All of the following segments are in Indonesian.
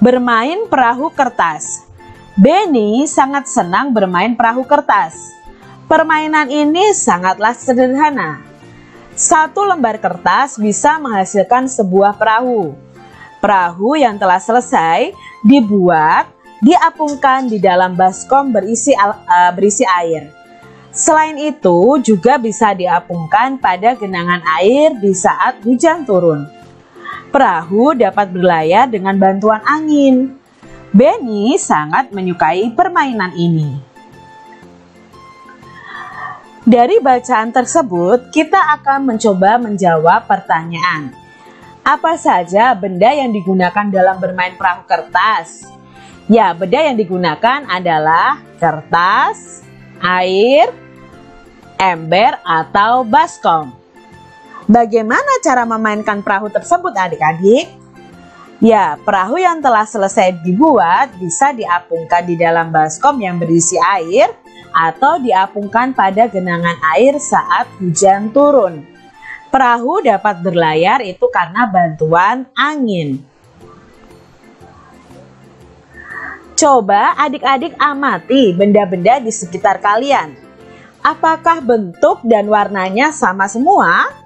Bermain perahu kertas. Benny sangat senang bermain perahu kertas. Permainan ini sangatlah sederhana. Satu lembar kertas bisa menghasilkan sebuah perahu. Perahu yang telah selesai dibuat, diapungkan di dalam baskom berisi air. Selain itu juga bisa diapungkan pada genangan air di saat hujan turun. Perahu dapat berlayar dengan bantuan angin. Benny sangat menyukai permainan ini. Dari bacaan tersebut, kita akan mencoba menjawab pertanyaan. Apa saja benda yang digunakan dalam bermain perahu kertas? Ya, benda yang digunakan adalah kertas, air, ember, atau baskom. Bagaimana cara memainkan perahu tersebut adik-adik? Ya, perahu yang telah selesai dibuat bisa diapungkan di dalam baskom yang berisi air atau diapungkan pada genangan air saat hujan turun. Perahu dapat berlayar itu karena bantuan angin. Coba adik-adik amati benda-benda di sekitar kalian. Apakah bentuk dan warnanya sama semua?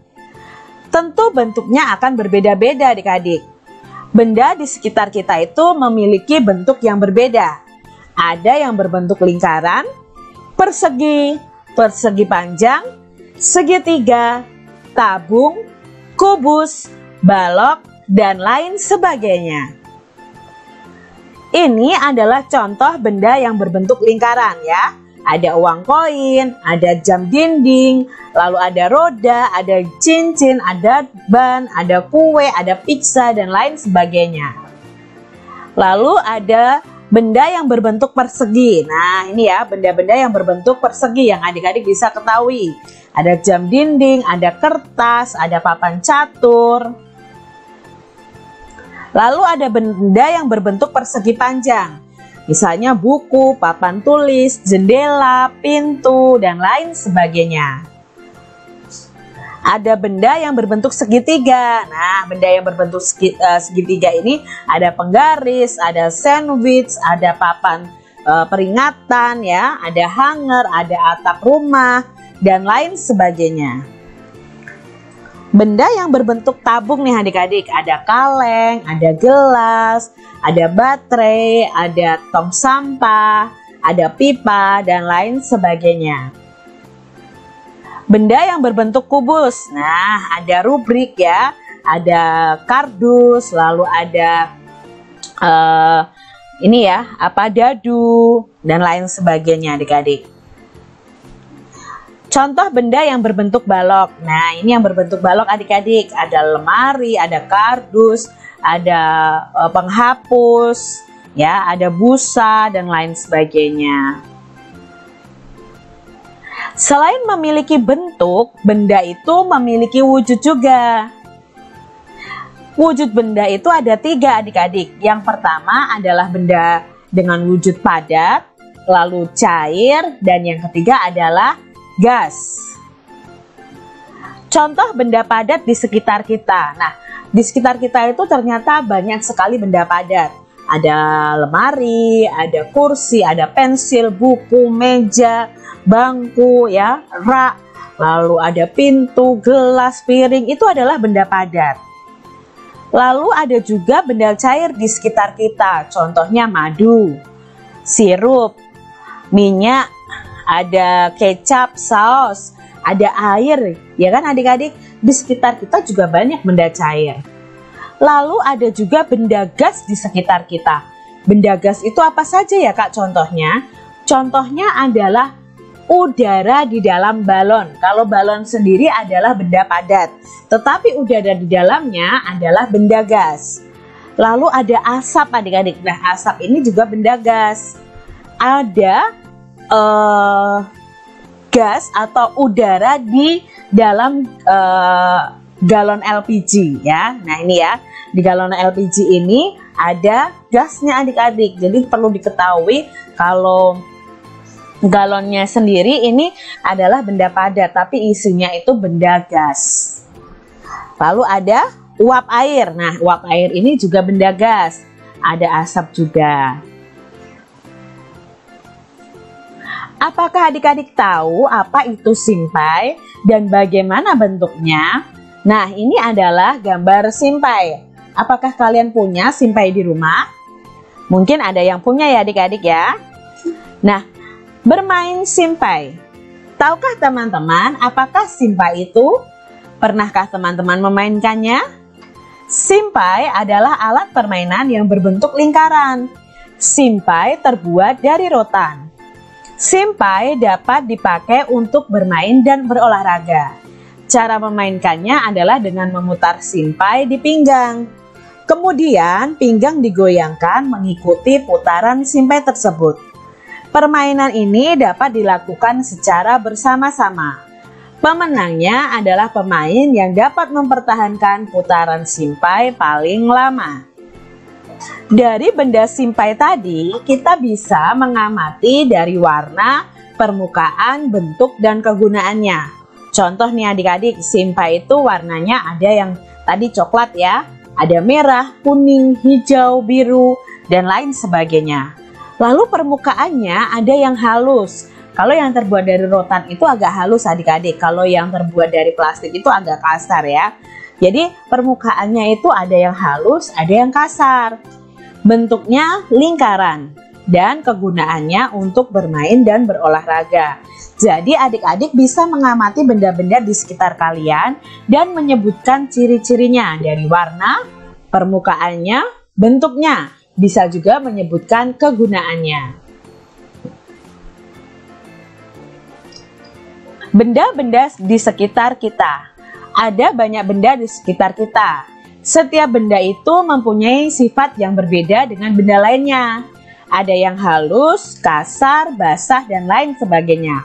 Tentu bentuknya akan berbeda-beda adik-adik. Benda di sekitar kita itu memiliki bentuk yang berbeda. Ada yang berbentuk lingkaran, persegi, persegi panjang, segitiga, tabung, kubus, balok, dan lain sebagainya. Ini adalah contoh benda yang berbentuk lingkaran ya. Ada uang koin, ada jam dinding, lalu ada roda, ada cincin, ada ban, ada kue, ada pizza, dan lain sebagainya. Lalu ada benda yang berbentuk persegi. Nah, ini ya benda-benda yang berbentuk persegi yang adik-adik bisa ketahui. Ada jam dinding, ada kertas, ada papan catur. Lalu ada benda yang berbentuk persegi panjang. Misalnya buku, papan tulis, jendela, pintu, dan lain sebagainya. Ada benda yang berbentuk segitiga. Nah, benda yang berbentuk segitiga ini ada penggaris, ada sandwich, ada papan peringatan ya, ada hanger, ada atap rumah, dan lain sebagainya. Benda yang berbentuk tabung nih adik-adik, ada kaleng, ada gelas, ada baterai, ada tong sampah, ada pipa, dan lain sebagainya. Benda yang berbentuk kubus, nah ada rubrik ya, ada kardus, lalu ada ini ya, dadu, dan lain sebagainya adik-adik. Contoh benda yang berbentuk balok. Nah, ini yang berbentuk balok adik-adik. Ada lemari, ada kardus, ada penghapus, ya, ada busa, dan lain sebagainya. Selain memiliki bentuk, benda itu memiliki wujud juga. Wujud benda itu ada 3 adik-adik. Yang pertama adalah benda dengan wujud padat, lalu cair, dan yang ketiga adalah gas. Contoh benda padat di sekitar kita. Nah, di sekitar kita itu ternyata banyak sekali benda padat. Ada lemari, ada kursi, ada pensil, buku, meja, bangku, ya, rak. Lalu ada pintu, gelas, piring. Itu adalah benda padat. Lalu ada juga benda cair di sekitar kita. Contohnya madu, sirup, minyak, ada kecap, saus, ada air, ya kan adik-adik? Di sekitar kita juga banyak benda cair. Lalu ada juga benda gas di sekitar kita. Benda gas itu apa saja ya Kak contohnya? Contohnya adalah udara di dalam balon. Kalau balon sendiri adalah benda padat, tetapi udara di dalamnya adalah benda gas. Lalu ada asap adik-adik. Nah, asap ini juga benda gas. Ada gas atau udara di dalam galon LPG ya. Nah, ini ya, di galon LPG ini ada gasnya adik-adik. Jadi perlu diketahui kalau galonnya sendiri ini adalah benda padat, tapi isinya itu benda gas. Lalu ada uap air. Nah, uap air ini juga benda gas. ada asap juga. Apakah adik-adik tahu apa itu simpai dan bagaimana bentuknya? Nah, ini adalah gambar simpai. Apakah kalian punya simpai di rumah? Mungkin ada yang punya ya adik-adik ya. Nah, bermain simpai. Tahukah teman-teman apakah simpai itu? Pernahkah teman-teman memainkannya? Simpai adalah alat permainan yang berbentuk lingkaran. Simpai terbuat dari rotan. Simpai dapat dipakai untuk bermain dan berolahraga. Cara memainkannya adalah dengan memutar simpai di pinggang. Kemudian pinggang digoyangkan mengikuti putaran simpai tersebut. Permainan ini dapat dilakukan secara bersama-sama. Pemenangnya adalah pemain yang dapat mempertahankan putaran simpai paling lama. Dari benda simpai tadi, kita bisa mengamati dari warna, permukaan, bentuk, dan kegunaannya. Contoh nih adik-adik, simpai itu warnanya ada yang tadi coklat ya, ada merah, kuning, hijau, biru, dan lain sebagainya. Lalu permukaannya ada yang halus. Kalau yang terbuat dari rotan itu agak halus adik-adik, kalau yang terbuat dari plastik itu agak kasar ya. Jadi permukaannya itu ada yang halus, ada yang kasar. Bentuknya lingkaran dan kegunaannya untuk bermain dan berolahraga. Jadi adik-adik bisa mengamati benda-benda di sekitar kalian dan menyebutkan ciri-cirinya dari warna, permukaannya, bentuknya. Bisa juga menyebutkan kegunaannya. Benda-benda di sekitar kita. Ada banyak benda di sekitar kita. Setiap benda itu mempunyai sifat yang berbeda dengan benda lainnya. Ada yang halus, kasar, basah, dan lain sebagainya.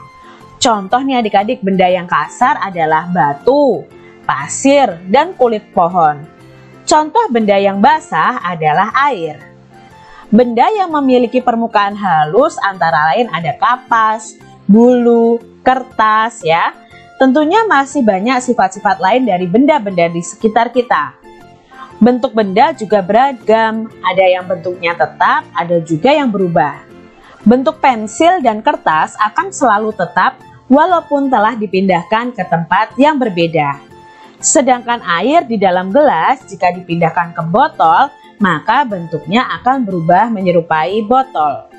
Contoh nih adik-adik, benda yang kasar adalah batu, pasir, dan kulit pohon. Contoh benda yang basah adalah air. Benda yang memiliki permukaan halus antara lain ada kapas, bulu, kertas ya. Tentunya masih banyak sifat-sifat lain dari benda-benda di sekitar kita. Bentuk benda juga beragam, ada yang bentuknya tetap, ada juga yang berubah. Bentuk pensil dan kertas akan selalu tetap walaupun telah dipindahkan ke tempat yang berbeda. Sedangkan air di dalam gelas jika dipindahkan ke botol, maka bentuknya akan berubah menyerupai botol.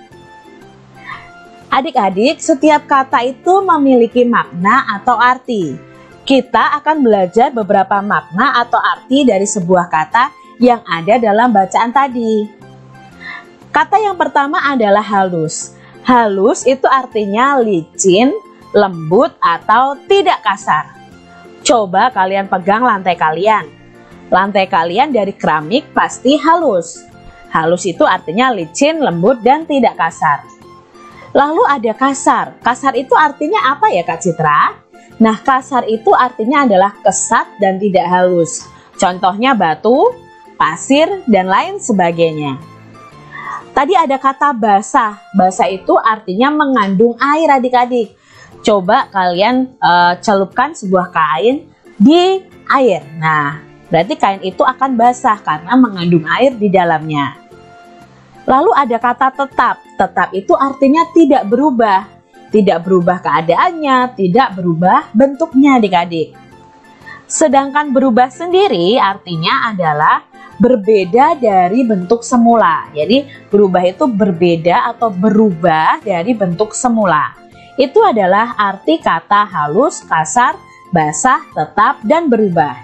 Adik-adik, setiap kata itu memiliki makna atau arti. Kita akan belajar beberapa makna atau arti dari sebuah kata yang ada dalam bacaan tadi. Kata yang pertama adalah halus. Halus itu artinya licin, lembut, atau tidak kasar. Coba kalian pegang lantai kalian. Lantai kalian dari keramik pasti halus. Halus itu artinya licin, lembut, dan tidak kasar. Lalu ada kasar. Kasar itu artinya apa ya Kak Citra? Nah, kasar itu artinya adalah kesat dan tidak halus. Contohnya batu, pasir, dan lain sebagainya. Tadi ada kata basah. Basah itu artinya mengandung air adik-adik. Coba kalian celupkan sebuah kain di air. Nah, berarti kain itu akan basah karena mengandung air di dalamnya. Lalu ada kata tetap. Tetap itu artinya tidak berubah. Tidak berubah keadaannya, tidak berubah bentuknya adik-adik. Sedangkan berubah sendiri artinya adalah berbeda dari bentuk semula. Jadi berubah itu berbeda atau berubah dari bentuk semula. Itu adalah arti kata halus, kasar, basah, tetap, dan berubah.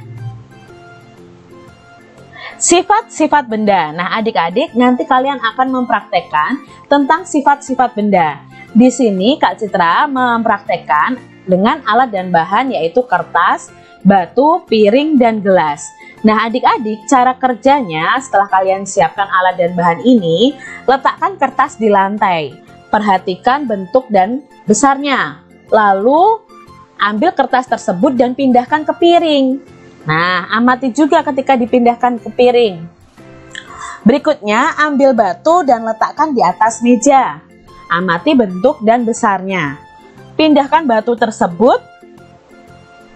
Sifat-sifat benda. Nah adik-adik nanti kalian akan mempraktekkan tentang sifat-sifat benda. Di sini Kak Citra mempraktekkan dengan alat dan bahan yaitu kertas, batu, piring, dan gelas. Nah adik-adik cara kerjanya setelah kalian siapkan alat dan bahan ini, letakkan kertas di lantai. Perhatikan bentuk dan besarnya. Lalu ambil kertas tersebut dan pindahkan ke piring. Nah amati juga ketika dipindahkan ke piring. Berikutnya ambil batu dan letakkan di atas meja. Amati bentuk dan besarnya. Pindahkan batu tersebut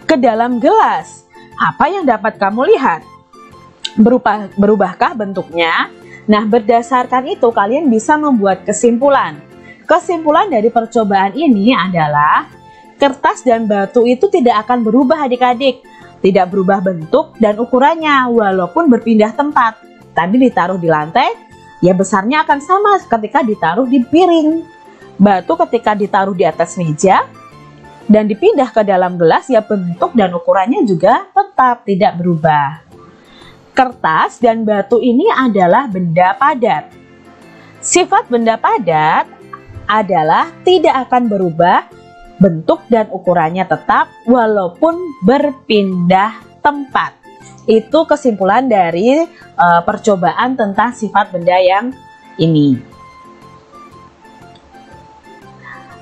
ke dalam gelas. Apa yang dapat kamu lihat? Berubahkah bentuknya? Nah, berdasarkan itu kalian bisa membuat kesimpulan. Kesimpulan dari percobaan ini adalah kertas dan batu itu tidak akan berubah adik-adik. Tidak berubah bentuk dan ukurannya walaupun berpindah tempat. Tadi ditaruh di lantai, ya besarnya akan sama ketika ditaruh di piring. Batu ketika ditaruh di atas meja dan dipindah ke dalam gelas, ya bentuk dan ukurannya juga tetap tidak berubah. Kertas dan batu ini adalah benda padat. Sifat benda padat adalah tidak akan berubah bentuk dan ukurannya tetap walaupun berpindah tempat. Itu kesimpulan dari percobaan tentang sifat benda yang ini.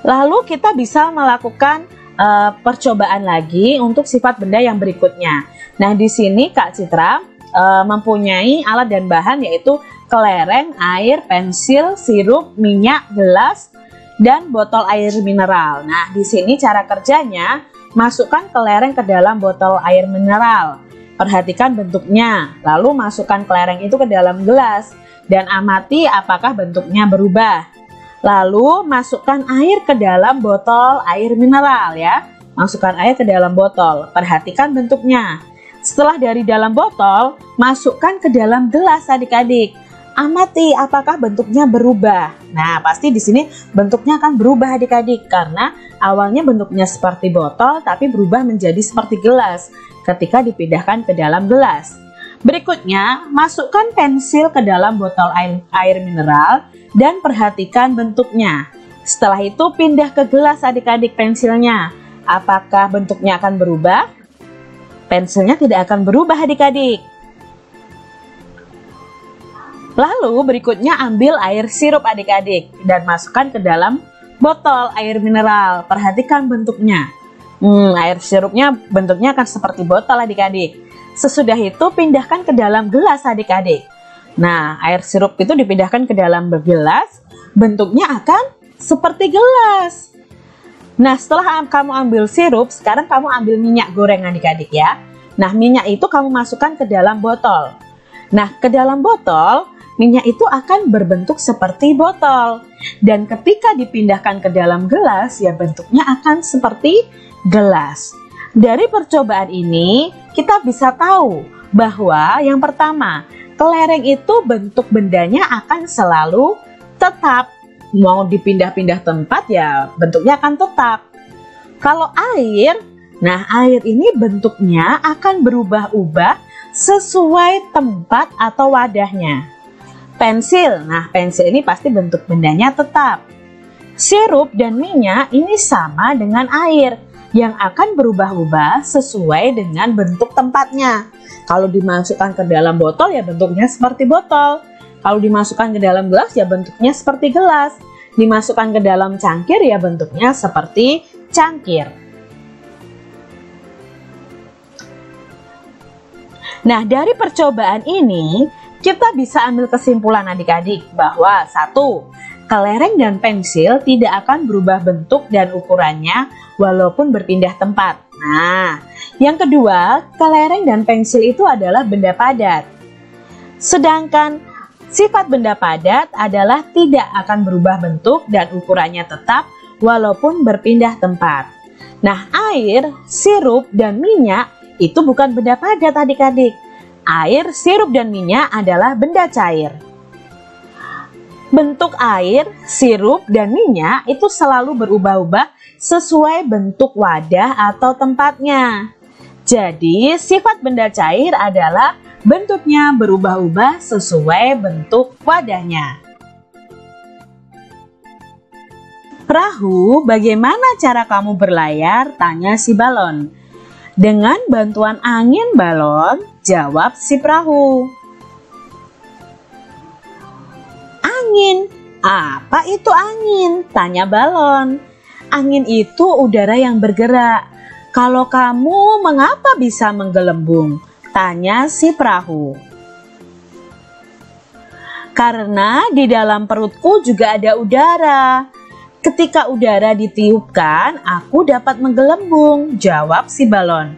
Lalu kita bisa melakukan percobaan lagi untuk sifat benda yang berikutnya. Nah, di sini Kak Citra mempunyai alat dan bahan yaitu kelereng, air, pensil, sirup, minyak, gelas, dan botol air mineral. Nah, di sini cara kerjanya, masukkan kelereng ke dalam botol air mineral. Perhatikan bentuknya, lalu masukkan kelereng itu ke dalam gelas dan amati apakah bentuknya berubah. Lalu masukkan air ke dalam botol air mineral ya. Masukkan air ke dalam botol, perhatikan bentuknya. Setelah dari dalam botol, masukkan ke dalam gelas adik-adik. Amati apakah bentuknya berubah. Nah, pasti di sini bentuknya akan berubah adik-adik karena awalnya bentuknya seperti botol tapi berubah menjadi seperti gelas ketika dipindahkan ke dalam gelas. Berikutnya, masukkan pensil ke dalam botol air mineral dan perhatikan bentuknya. Setelah itu pindah ke gelas adik-adik pensilnya. Apakah bentuknya akan berubah? Pensilnya tidak akan berubah adik-adik. Lalu berikutnya ambil air sirup adik-adik dan masukkan ke dalam botol air mineral. Perhatikan bentuknya. Air sirupnya bentuknya akan seperti botol adik-adik. Sesudah itu pindahkan ke dalam gelas adik-adik. Nah, air sirup itu dipindahkan ke dalam gelas, bentuknya akan seperti gelas. Nah, setelah kamu ambil sirup, sekarang kamu ambil minyak goreng adik-adik ya. Nah, minyak itu kamu masukkan ke dalam botol. Nah, ke dalam botol, minyak itu akan berbentuk seperti botol. Dan ketika dipindahkan ke dalam gelas, ya bentuknya akan seperti gelas. Dari percobaan ini, kita bisa tahu bahwa yang pertama, kelereng itu bentuk bendanya akan selalu tetap. Mau dipindah-pindah tempat, ya bentuknya akan tetap. Kalau air, nah air ini bentuknya akan berubah-ubah sesuai tempat atau wadahnya. Pensil, nah pensil ini pasti bentuk bendanya tetap. Sirup dan minyak ini sama dengan air yang akan berubah-ubah sesuai dengan bentuk tempatnya. Kalau dimasukkan ke dalam botol ya bentuknya seperti botol. Kalau dimasukkan ke dalam gelas ya bentuknya seperti gelas. Dimasukkan ke dalam cangkir ya bentuknya seperti cangkir. Nah, dari percobaan ini kita bisa ambil kesimpulan adik-adik bahwa 1. Kelereng dan pensil tidak akan berubah bentuk dan ukurannya walaupun berpindah tempat. Nah, yang kedua, kelereng dan pensil itu adalah benda padat. Sedangkan sifat benda padat adalah tidak akan berubah bentuk dan ukurannya tetap walaupun berpindah tempat. Nah, air, sirup, dan minyak itu bukan benda padat adik-adik. Air, sirup, dan minyak adalah benda cair. Bentuk air, sirup, dan minyak itu selalu berubah-ubah sesuai bentuk wadah atau tempatnya. Jadi, sifat benda cair adalah bentuknya berubah-ubah sesuai bentuk wadahnya. Perahu, bagaimana cara kamu berlayar? Tanya si balon. Dengan bantuan angin balon, jawab si perahu. Angin, apa itu angin? Tanya balon. Angin itu udara yang bergerak. Kalau kamu mengapa bisa menggelembung? Tanya si perahu. Karena di dalam perutku juga ada udara. Ketika udara ditiupkan, aku dapat menggelembung, jawab si balon.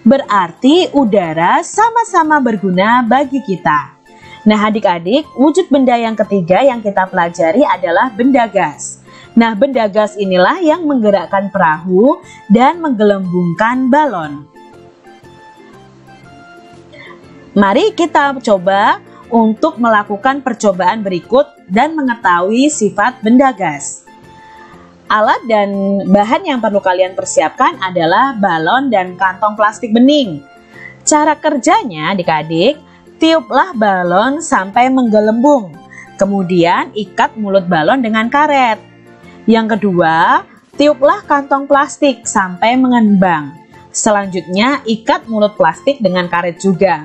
Berarti udara sama-sama berguna bagi kita. Nah adik-adik, wujud benda yang ketiga yang kita pelajari adalah benda gas. Nah benda gas inilah yang menggerakkan perahu dan menggelembungkan balon. Mari kita coba untuk melakukan percobaan berikut dan mengetahui sifat benda gas. Alat dan bahan yang perlu kalian persiapkan adalah balon dan kantong plastik bening. Cara kerjanya adik-adik, tiuplah balon sampai menggelembung. Kemudian ikat mulut balon dengan karet. Yang kedua, tiuplah kantong plastik sampai mengembang. Selanjutnya, ikat mulut plastik dengan karet juga.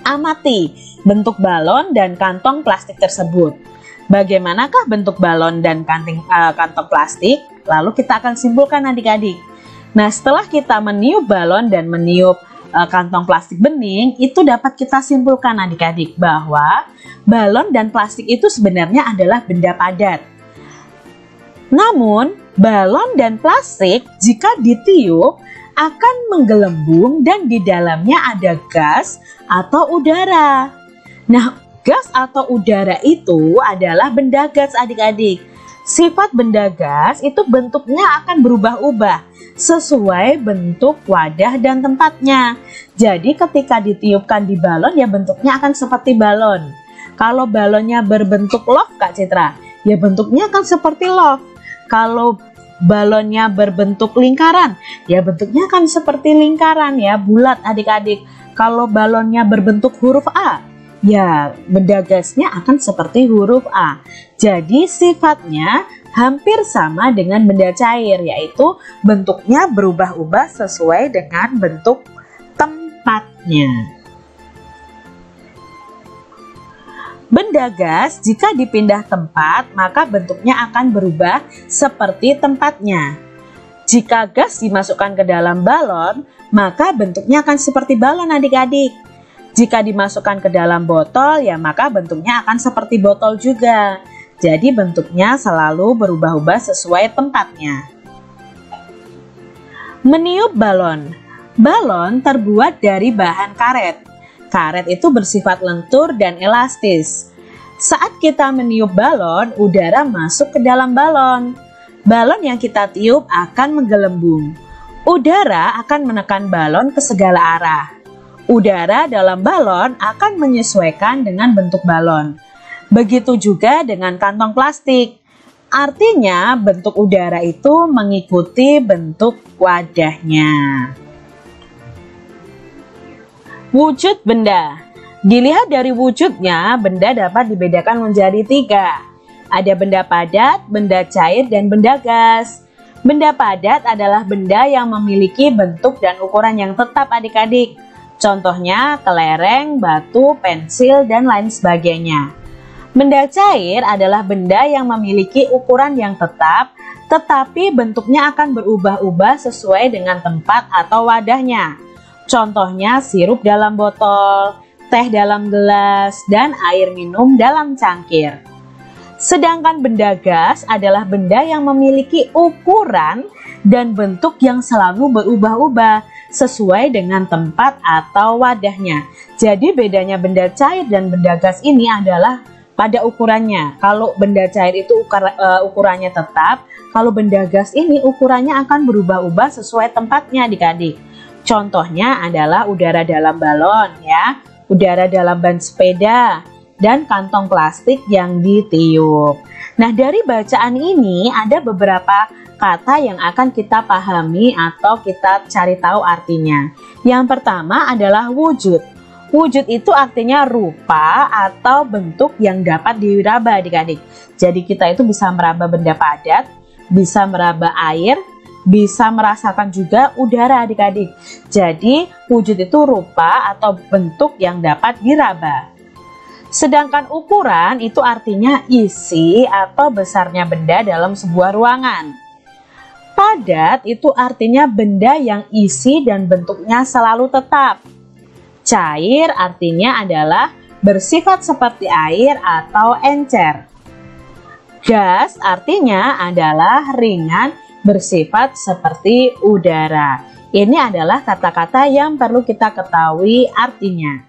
Amati bentuk balon dan kantong plastik tersebut. Bagaimanakah bentuk balon dan kantong plastik? Lalu kita akan simpulkan adik-adik. Nah, setelah kita meniup balon dan meniup kantong plastik bening, itu dapat kita simpulkan adik-adik bahwa balon dan plastik itu sebenarnya adalah benda padat. Namun, balon dan plastik jika ditiup akan menggelembung dan di dalamnya ada gas atau udara. Nah, gas atau udara itu adalah benda gas adik-adik. Sifat benda gas itu bentuknya akan berubah-ubah sesuai bentuk wadah dan tempatnya. Jadi ketika ditiupkan di balon ya bentuknya akan seperti balon. Kalau balonnya berbentuk love Kak Citra, ya bentuknya akan seperti love. Kalau balonnya berbentuk lingkaran, ya bentuknya akan seperti lingkaran ya, bulat adik-adik. Kalau balonnya berbentuk huruf A, ya benda gasnya akan seperti huruf A. Jadi sifatnya hampir sama dengan benda cair, yaitu bentuknya berubah-ubah sesuai dengan bentuk tempatnya. Benda gas jika dipindah tempat maka bentuknya akan berubah seperti tempatnya. Jika gas dimasukkan ke dalam balon maka bentuknya akan seperti balon adik-adik. Jika dimasukkan ke dalam botol ya maka bentuknya akan seperti botol juga. Jadi bentuknya selalu berubah-ubah sesuai tempatnya. Meniup balon. Balon terbuat dari bahan karet. Karet itu bersifat lentur dan elastis. Saat kita meniup balon, udara masuk ke dalam balon. Balon yang kita tiup akan menggelembung. Udara akan menekan balon ke segala arah. Udara dalam balon akan menyesuaikan dengan bentuk balon. Begitu juga dengan kantong plastik. Artinya bentuk udara itu mengikuti bentuk wadahnya. Wujud benda. Dilihat dari wujudnya, benda dapat dibedakan menjadi 3. Ada benda padat, benda cair, dan benda gas. Benda padat adalah benda yang memiliki bentuk dan ukuran yang tetap adik-adik. Contohnya kelereng, batu, pensil, dan lain sebagainya. Benda cair adalah benda yang memiliki ukuran yang tetap, tetapi bentuknya akan berubah-ubah sesuai dengan tempat atau wadahnya. Contohnya sirup dalam botol, teh dalam gelas, dan air minum dalam cangkir. Sedangkan benda gas adalah benda yang memiliki ukuran dan bentuk yang selalu berubah-ubah sesuai dengan tempat atau wadahnya. Jadi bedanya benda cair dan benda gas ini adalah pada ukurannya. Kalau benda cair itu ukurannya tetap, kalau benda gas ini ukurannya akan berubah-ubah sesuai tempatnya adik-adik. Contohnya adalah udara dalam balon ya, udara dalam ban sepeda, dan kantong plastik yang ditiup. Nah, dari bacaan ini ada beberapa kata yang akan kita pahami atau kita cari tahu artinya. Yang pertama adalah wujud. Wujud itu artinya rupa atau bentuk yang dapat diraba adik-adik. Jadi kita itu bisa meraba benda padat, bisa meraba air, bisa merasakan juga udara adik-adik. Jadi wujud itu rupa atau bentuk yang dapat diraba. Sedangkan ukuran itu artinya isi atau besarnya benda dalam sebuah ruangan. Padat itu artinya benda yang isi dan bentuknya selalu tetap. Cair artinya adalah bersifat seperti air atau encer. Gas artinya adalah ringan, bersifat seperti udara. Ini adalah kata-kata yang perlu kita ketahui artinya.